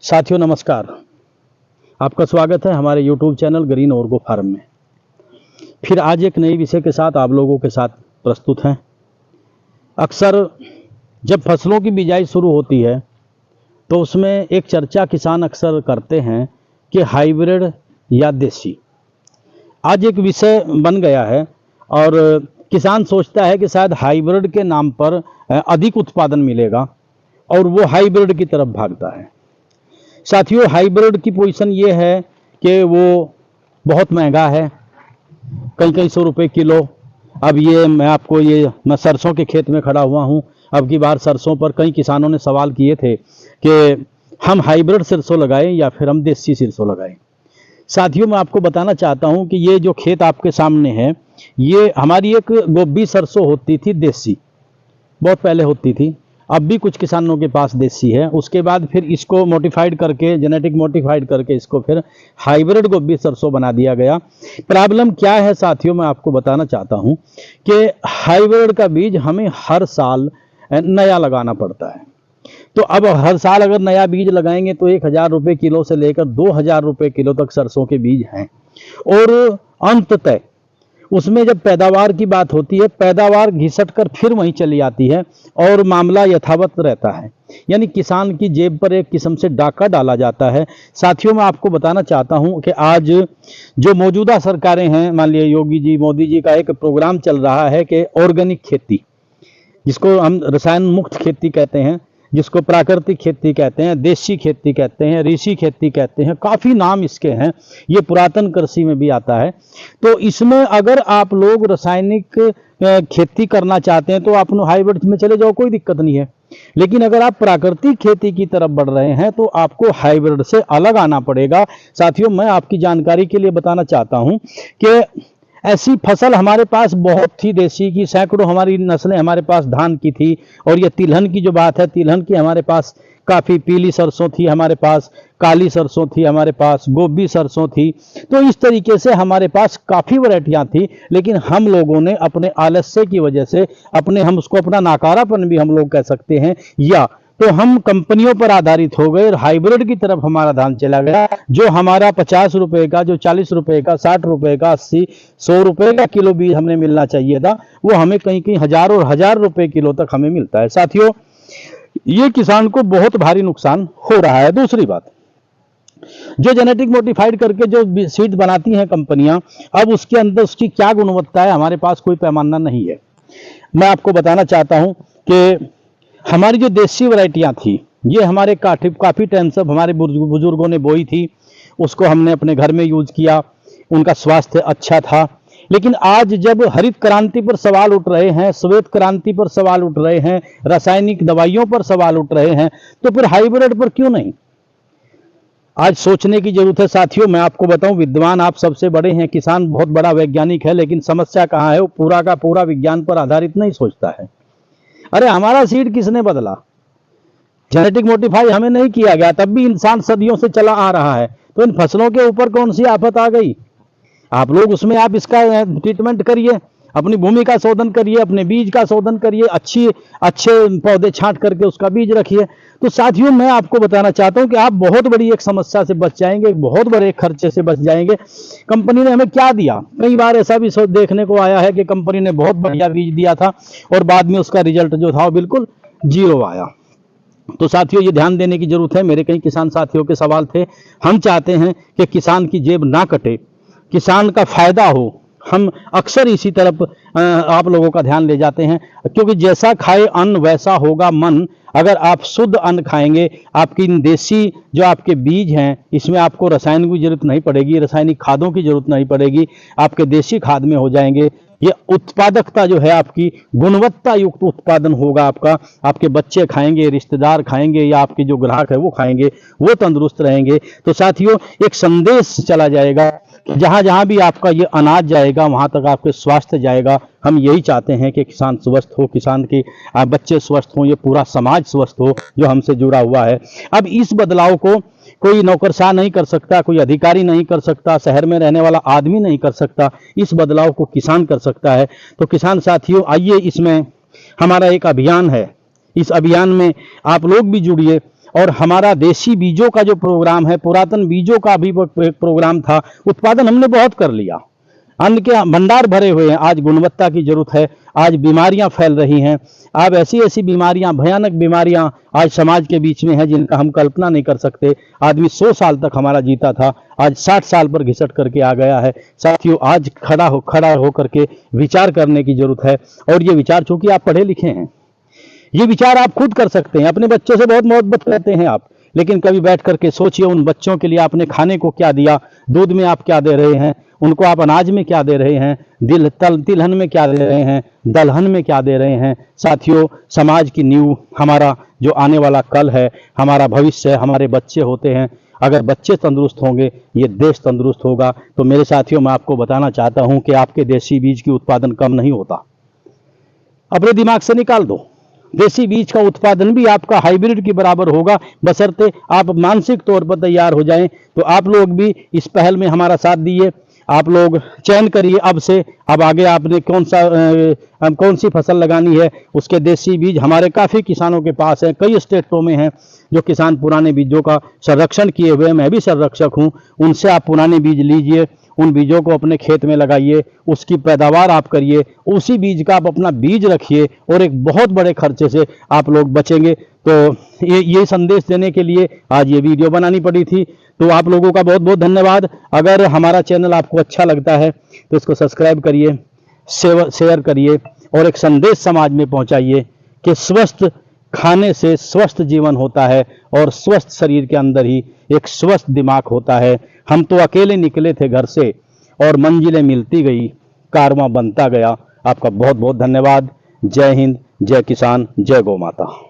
साथियों नमस्कार, आपका स्वागत है हमारे YouTube चैनल ग्रीन ऑर्गो फार्म में। फिर आज एक नई विषय के साथ आप लोगों के साथ प्रस्तुत हैं। अक्सर जब फसलों की बिजाई शुरू होती है तो उसमें एक चर्चा किसान अक्सर करते हैं कि हाइब्रिड या देसी। आज एक विषय बन गया है और किसान सोचता है कि शायद हाइब्रिड के नाम पर अधिक उत्पादन मिलेगा और वो हाइब्रिड की तरफ भागता है। साथियों, हाइब्रिड की पोजीशन ये है कि वो बहुत महंगा है, कई सौ रुपए किलो। अब ये मैं सरसों के खेत में खड़ा हुआ हूँ। अब की बार सरसों पर कई किसानों ने सवाल किए थे कि हम हाइब्रिड सरसों लगाएं या फिर हम देसी सरसों लगाएं। साथियों, मैं आपको बताना चाहता हूँ कि ये जो खेत आपके सामने है, ये हमारी एक गोभी सरसों होती थी देसी, बहुत पहले होती थी। अब भी कुछ किसानों के पास देसी है। उसके बाद फिर इसको मॉडिफाइड करके, जेनेटिक मॉडिफाइड करके इसको फिर हाइब्रिड गोभी सरसों बना दिया गया। प्रॉब्लम क्या है साथियों, मैं आपको बताना चाहता हूं कि हाइब्रिड का बीज हमें हर साल नया लगाना पड़ता है। तो अब हर साल अगर नया बीज लगाएंगे तो 1,000 रुपये किलो से लेकर 2,000 रुपये किलो तक सरसों के बीज हैं। और अंततः उसमें जब पैदावार की बात होती है, पैदावार घिसट कर फिर वहीं चली आती है और मामला यथावत रहता है। यानी किसान की जेब पर एक किस्म से डाका डाला जाता है। साथियों, मैं आपको बताना चाहता हूं कि आज जो मौजूदा सरकारें हैं, मान लिया योगी जी, मोदी जी का एक प्रोग्राम चल रहा है कि ऑर्गेनिक खेती, जिसको हम रसायन मुक्त खेती कहते हैं, जिसको प्राकृतिक खेती कहते हैं, देशी खेती कहते हैं, ऋषि खेती कहते हैं, काफ़ी नाम इसके हैं। ये पुरातन कृषि में भी आता है। तो इसमें अगर आप लोग रासायनिक खेती करना चाहते हैं तो आप हाइब्रिड में चले जाओ, कोई दिक्कत नहीं है। लेकिन अगर आप प्राकृतिक खेती की तरफ बढ़ रहे हैं तो आपको हाइब्रिड से अलग आना पड़ेगा। साथियों, मैं आपकी जानकारी के लिए बताना चाहता हूं कि ऐसी फसल हमारे पास बहुत थी देसी की, सैकड़ों हमारी नस्लें हमारे पास धान की थी। और ये तिलहन की जो बात है, तिलहन की हमारे पास काफ़ी पीली सरसों थी, हमारे पास काली सरसों थी, हमारे पास गोभी सरसों थी। तो इस तरीके से हमारे पास काफ़ी वैरायटियाँ थी। लेकिन हम लोगों ने अपने आलस्य की वजह से, हम उसको अपना नाकारापन भी हम लोग कह सकते हैं, या तो हम कंपनियों पर आधारित हो गए और हाइब्रिड की तरफ हमारा ध्यान चला गया। जो हमारा 50 रुपए का, जो 40 रुपए का, 60 रुपए का, 80, 100 रुपए का किलो बीज हमें मिलना चाहिए था, वो हमें कहीं हजारों और हजार रुपए किलो तक हमें मिलता है। साथियों, ये किसान को बहुत भारी नुकसान हो रहा है। दूसरी बात, जो जेनेटिक मॉडिफाइड करके जो सीड बनाती हैं कंपनियां, अब उसके अंदर उसकी क्या गुणवत्ता है, हमारे पास कोई पैमाना नहीं है। मैं आपको बताना चाहता हूं कि हमारी जो देसी वैरायटियाँ थी, ये हमारे काफ़ी टाइम से हमारे बुजुर्गों ने बोई थी, उसको हमने अपने घर में यूज़ किया, उनका स्वास्थ्य अच्छा था। लेकिन आज जब हरित क्रांति पर सवाल उठ रहे हैं, श्वेत क्रांति पर सवाल उठ रहे हैं, रासायनिक दवाइयों पर सवाल उठ रहे हैं, तो फिर हाइब्रिड पर क्यों नहीं? आज सोचने की जरूरत है। साथियों, मैं आपको बताऊं, विद्वान आप सबसे बड़े हैं, किसान बहुत बड़ा वैज्ञानिक है, लेकिन समस्या कहाँ है, वो पूरा का पूरा विज्ञान पर आधारित नहीं सोचता है। अरे हमारा सीड किसने बदला? जेनेटिक मॉडिफाई हमें नहीं किया गया, तब भी इंसान सदियों से चला आ रहा है। तो इन फसलों के ऊपर कौन सी आफत आ गई? आप लोग उसमें आप इसका ट्रीटमेंट करिए, अपनी भूमि का शोधन करिए, अपने बीज का शोधन करिए, अच्छे पौधे छांट करके उसका बीज रखिए। तो साथियों, मैं आपको बताना चाहता हूं कि आप बहुत बड़ी एक समस्या से बच जाएंगे, बहुत बड़े खर्चे से बच जाएंगे। कंपनी ने हमें क्या दिया? कई बार ऐसा भी देखने को आया है कि कंपनी ने बहुत बढ़िया बीज दिया था और बाद में उसका रिजल्ट जो था वो बिल्कुल जीरो आया। तो साथियों, ये ध्यान देने की जरूरत है। मेरे कई किसान साथियों के सवाल थे। हम चाहते हैं कि किसान की जेब ना कटे, किसान का फायदा हो। हम अक्सर इसी तरफ आप लोगों का ध्यान ले जाते हैं, क्योंकि जैसा खाए अन्न वैसा होगा मन। अगर आप शुद्ध अन्न खाएंगे, आपकी देसी जो आपके बीज हैं, इसमें आपको रसायन की जरूरत नहीं पड़ेगी, रासायनिक खादों की जरूरत नहीं पड़ेगी, आपके देसी खाद में हो जाएंगे। ये उत्पादकता जो है आपकी, गुणवत्ता युक्त उत्पादन होगा आपका। आपके बच्चे खाएंगे, रिश्तेदार खाएंगे, या आपके जो ग्राहक है वो खाएंगे, वो तंदुरुस्त रहेंगे। तो साथियों, एक संदेश चला जाएगा, जहां जहां भी आपका ये अनाज जाएगा वहां तक आपके स्वास्थ्य जाएगा। हम यही चाहते हैं कि किसान स्वस्थ हो, किसान के बच्चे स्वस्थ हों, ये पूरा समाज स्वस्थ हो जो हमसे जुड़ा हुआ है। अब इस बदलाव को कोई नौकरशाह नहीं कर सकता, कोई अधिकारी नहीं कर सकता, शहर में रहने वाला आदमी नहीं कर सकता। इस बदलाव को किसान कर सकता है। तो किसान साथियों, आइए, इसमें हमारा एक अभियान है, इस अभियान में आप लोग भी जुड़िए और हमारा देसी बीजों का जो प्रोग्राम है, पुरातन बीजों का भी एक प्रोग्राम था, उत्पादन हमने बहुत कर लिया। अन्न के भंडार भरे हुए हैं। आज गुणवत्ता की जरूरत है। आज बीमारियां फैल रही हैं। अब ऐसी ऐसी बीमारियां, भयानक बीमारियां आज समाज के बीच में हैं जिनका हम कल्पना नहीं कर सकते। आदमी 100 साल तक हमारा जीता था, आज 60 साल पर घिसट करके आ गया है। साथियों, आज खड़ा हो करके विचार करने की जरूरत है। और ये विचार, चूंकि आप पढ़े लिखे हैं, ये विचार आप खुद कर सकते हैं। अपने बच्चों से बहुत मोहब्बत करते हैं आप, लेकिन कभी बैठ करके सोचिए उन बच्चों के लिए आपने खाने को क्या दिया। दूध में आप क्या दे रहे हैं उनको, आप अनाज में क्या दे रहे हैं, तिलहन में क्या दे रहे हैं, दलहन में क्या दे रहे हैं। साथियों, समाज की नींव, हमारा जो आने वाला कल है, हमारा भविष्य है, हमारे बच्चे होते हैं। अगर बच्चे तंदुरुस्त होंगे, ये देश तंदुरुस्त होगा। तो मेरे साथियों, मैं आपको बताना चाहता हूं कि आपके देसी बीज की उत्पादन कम नहीं होता। अपने दिमाग से निकाल दो, देसी बीज का उत्पादन भी आपका हाइब्रिड के बराबर होगा, बशर्ते आप मानसिक तौर पर तैयार हो जाएं। तो आप लोग भी इस पहल में हमारा साथ दीजिए। आप लोग चयन करिए अब से, अब आगे आपने कौन सी फसल लगानी है, उसके देसी बीज हमारे काफ़ी किसानों के पास हैं। कई स्टेटों में हैं जो किसान पुराने बीजों का संरक्षण किए हुए हैं। मैं भी संरक्षक हूं। उनसे आप पुराने बीज लीजिए, उन बीजों को अपने खेत में लगाइए, उसकी पैदावार आप करिए, उसी बीज का आप अपना बीज रखिए और एक बहुत बड़े खर्चे से आप लोग बचेंगे। तो ये संदेश देने के लिए आज ये वीडियो बनानी पड़ी थी। तो आप लोगों का बहुत बहुत धन्यवाद। अगर हमारा चैनल आपको अच्छा लगता है तो इसको सब्सक्राइब करिए, शेयर करिए और एक संदेश समाज में पहुंचाइए कि स्वस्थ खाने से स्वस्थ जीवन होता है और स्वस्थ शरीर के अंदर ही एक स्वस्थ दिमाग होता है। हम तो अकेले निकले थे घर से और मंजिलें मिलती गई, कारवां बनता गया। आपका बहुत बहुत धन्यवाद। जय हिंद, जय किसान, जय गौ माता।